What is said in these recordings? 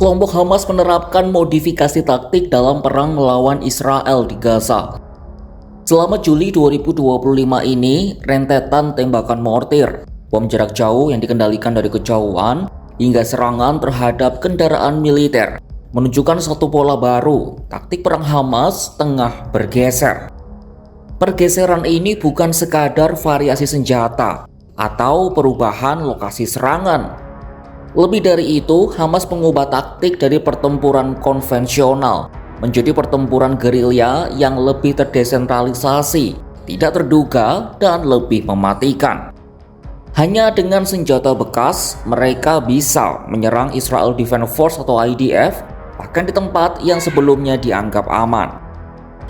Kelompok Hamas menerapkan modifikasi taktik dalam perang melawan Israel di Gaza. Selama Juli 2025 ini, rentetan tembakan mortir, bom jarak jauh yang dikendalikan dari kejauhan, hingga serangan terhadap kendaraan militer menunjukkan satu pola baru. Taktik perang Hamas tengah bergeser. Pergeseran ini bukan sekadar variasi senjata atau perubahan lokasi serangan. Lebih dari itu, Hamas mengubah taktik dari pertempuran konvensional menjadi pertempuran gerilya yang lebih terdesentralisasi, tidak terduga, dan lebih mematikan. Hanya dengan senjata bekas, mereka bisa menyerang Israel Defense Force atau IDF, bahkan di tempat yang sebelumnya dianggap aman.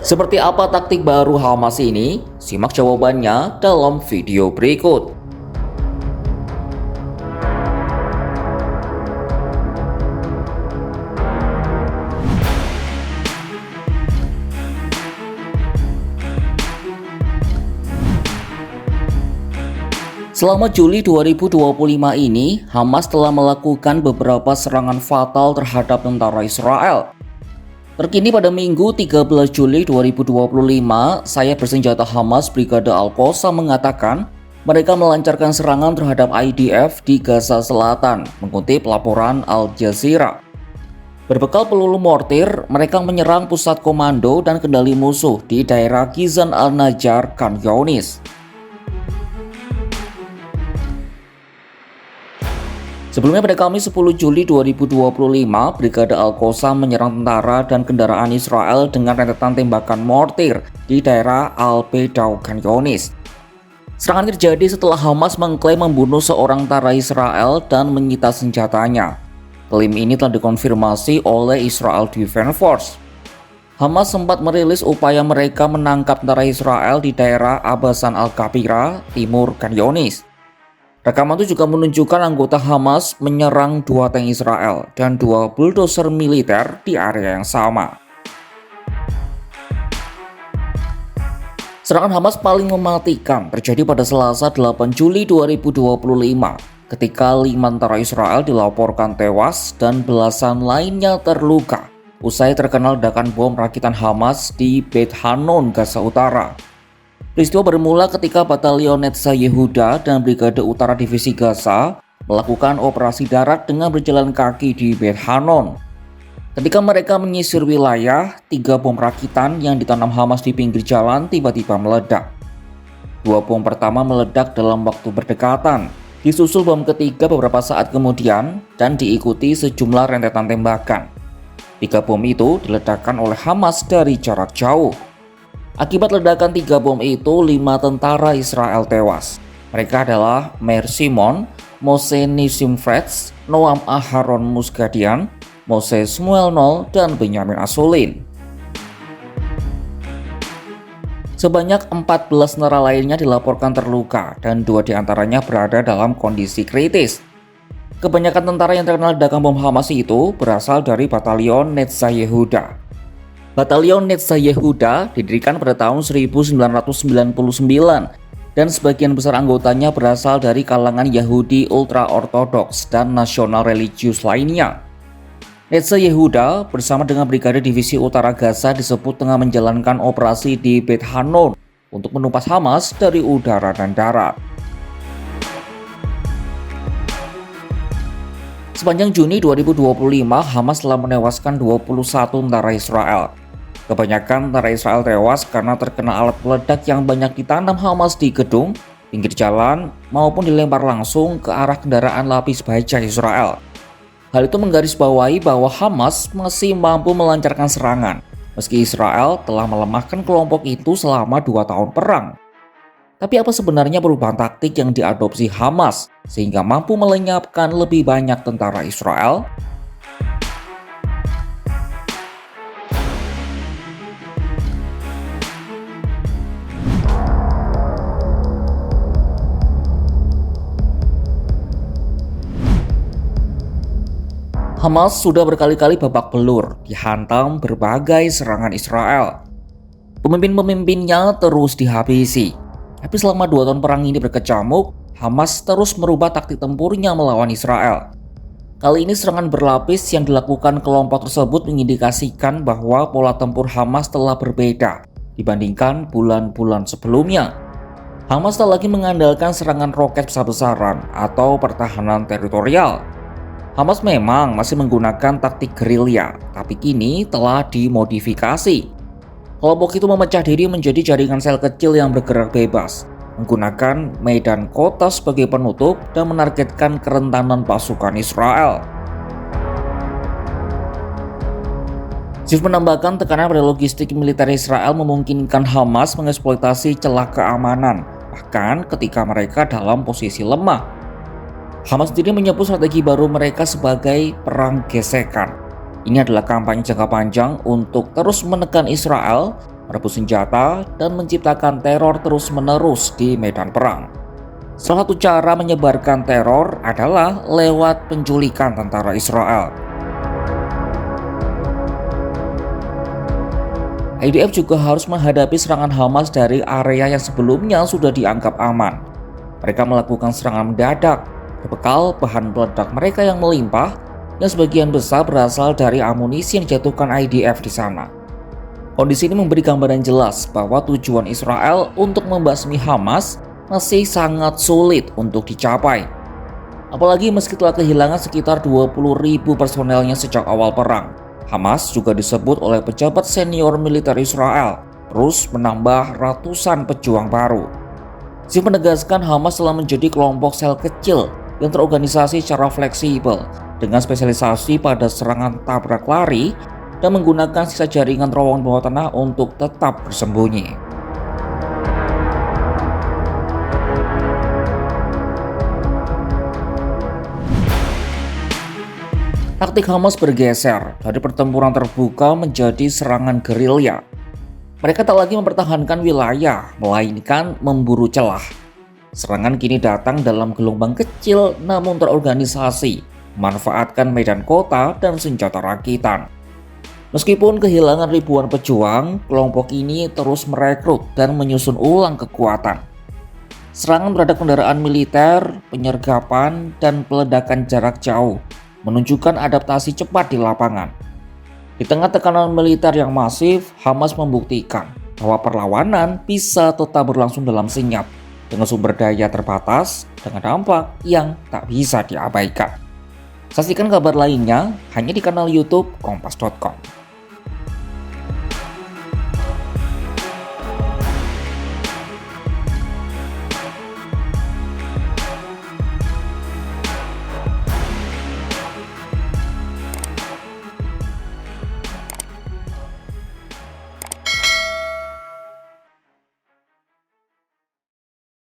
Seperti apa taktik baru Hamas ini? Simak jawabannya dalam video berikut. Selama Juli 2025 ini, Hamas telah melakukan beberapa serangan fatal terhadap tentara Israel. Terkini pada Minggu 13 Juli 2025, sayap bersenjata Hamas Brigade Al-Qassam mengatakan mereka melancarkan serangan terhadap IDF di Gaza Selatan, mengutip laporan Al Jazeera. Berbekal peluru mortir, mereka menyerang pusat komando dan kendali musuh di daerah Kizan al-Najjar, Khan Younis. Sebelumnya pada Kamis 10 Juli 2025, Brigade Al-Qassam menyerang tentara dan kendaraan Israel dengan rentetan tembakan mortir di daerah Al-Beidou, Khan Younis. Serangan terjadi setelah Hamas mengklaim membunuh seorang tentara Israel dan menyita senjatanya. Klaim ini telah dikonfirmasi oleh Israel Defense Force. Hamas sempat merilis upaya mereka menangkap tentara Israel di daerah Abasan Al-Kabira, timur Khan Younis. Rekaman itu juga menunjukkan anggota Hamas menyerang 2 tank Israel dan 2 bulldozer militer di area yang sama. Serangan Hamas paling mematikan terjadi pada Selasa 8 Juli 2025 ketika 5 tentara Israel dilaporkan tewas dan belasan lainnya terluka usai terkena ledakan bom rakitan Hamas di Beit Hanun, Gaza Utara. Peristiwa bermula ketika Batalion Netza Yehuda dan Brigade Utara Divisi Gaza melakukan operasi darat dengan berjalan kaki di Beit Hanun. Ketika mereka menyisir wilayah, 3 bom rakitan yang ditanam Hamas di pinggir jalan tiba-tiba meledak. 2 bom pertama meledak dalam waktu berdekatan, disusul bom ketiga beberapa saat kemudian dan diikuti sejumlah rentetan tembakan. 3 bom itu diledakkan oleh Hamas dari jarak jauh. Akibat ledakan 3 bom itu, 5 tentara Israel tewas. Mereka adalah Meir Simon, Moshe Nissim Fretz, Noam Aharon Musgadian, Moshe Shmuel Nol, dan Benyamin Asulin. Sebanyak 14 tentara lainnya dilaporkan terluka dan 2 diantaranya berada dalam kondisi kritis. Kebanyakan tentara yang terkena ledakan bom Hamas itu berasal dari Batalion Netza Yehuda. Batalion Netza Yehuda didirikan pada tahun 1999 dan sebagian besar anggotanya berasal dari kalangan Yahudi ultra-ortodoks dan nasional religius lainnya. Netza Yehuda bersama dengan Brigade Divisi Utara Gaza disebut tengah menjalankan operasi di Beit Hanun untuk menumpas Hamas dari udara dan darat. Sepanjang Juni 2025, Hamas telah menewaskan 21 tentara Israel. Kebanyakan tentara Israel tewas karena terkena alat peledak yang banyak ditanam Hamas di gedung, pinggir jalan, maupun dilempar langsung ke arah kendaraan lapis baja Israel. Hal itu menggarisbawahi bahwa Hamas masih mampu melancarkan serangan, meski Israel telah melemahkan kelompok itu selama 2 tahun perang. Tapi apa sebenarnya perubahan taktik yang diadopsi Hamas sehingga mampu melenyapkan lebih banyak tentara Israel? Hamas sudah berkali-kali babak belur dihantam berbagai serangan Israel. Pemimpin-pemimpinnya terus dihabisi. Tapi selama 2 tahun perang ini berkecamuk, Hamas terus merubah taktik tempurnya melawan Israel. Kali ini serangan berlapis yang dilakukan kelompok tersebut mengindikasikan bahwa pola tempur Hamas telah berbeda dibandingkan bulan-bulan sebelumnya. Hamas tak lagi mengandalkan serangan roket besar-besaran atau pertahanan teritorial. Hamas memang masih menggunakan taktik gerilya, tapi kini telah dimodifikasi. Kelompok itu memecah diri menjadi jaringan sel kecil yang bergerak bebas, menggunakan medan kota sebagai penutup dan menargetkan kerentanan pasukan Israel. Ziv menambahkan tekanan pada logistik militer Israel memungkinkan Hamas mengeksploitasi celah keamanan, bahkan ketika mereka dalam posisi lemah. Hamas sendiri menyebut strategi baru mereka sebagai perang gesekan. Ini adalah kampanye jangka panjang untuk terus menekan Israel, merebut senjata, dan menciptakan teror terus-menerus di medan perang. Salah satu cara menyebarkan teror adalah lewat penculikan tentara Israel. IDF juga harus menghadapi serangan Hamas dari area yang sebelumnya sudah dianggap aman. Mereka melakukan serangan mendadak, berbekal bahan peledak mereka yang melimpah, yang sebagian besar berasal dari amunisi yang dijatuhkan IDF di sana. Kondisi ini memberi gambaran jelas bahwa tujuan Israel untuk membasmi Hamas masih sangat sulit untuk dicapai. Apalagi meski telah kehilangan sekitar 20.000 personelnya sejak awal perang, Hamas juga disebut oleh pejabat senior militer Israel terus menambah ratusan pejuang baru. Ziv menegaskan Hamas telah menjadi kelompok sel kecil yang terorganisasi secara fleksibel dengan spesialisasi pada serangan tabrak lari dan menggunakan sisa jaringan terowongan bawah tanah untuk tetap bersembunyi. Taktik Hamas bergeser dari pertempuran terbuka menjadi serangan gerilya. Mereka tak lagi mempertahankan wilayah, melainkan memburu celah. Serangan kini datang dalam gelombang kecil namun terorganisasi, memanfaatkan medan kota dan senjata rakitan. Meskipun kehilangan ribuan pejuang, kelompok ini terus merekrut dan menyusun ulang kekuatan. Serangan terhadap kendaraan militer, penyergapan, dan peledakan jarak jauh menunjukkan adaptasi cepat di lapangan. Di tengah tekanan militer yang masif, Hamas membuktikan bahwa perlawanan bisa tetap berlangsung dalam senyap dengan sumber daya terbatas dengan dampak yang tak bisa diabaikan. Saksikan kabar lainnya hanya di kanal YouTube Kompas.com.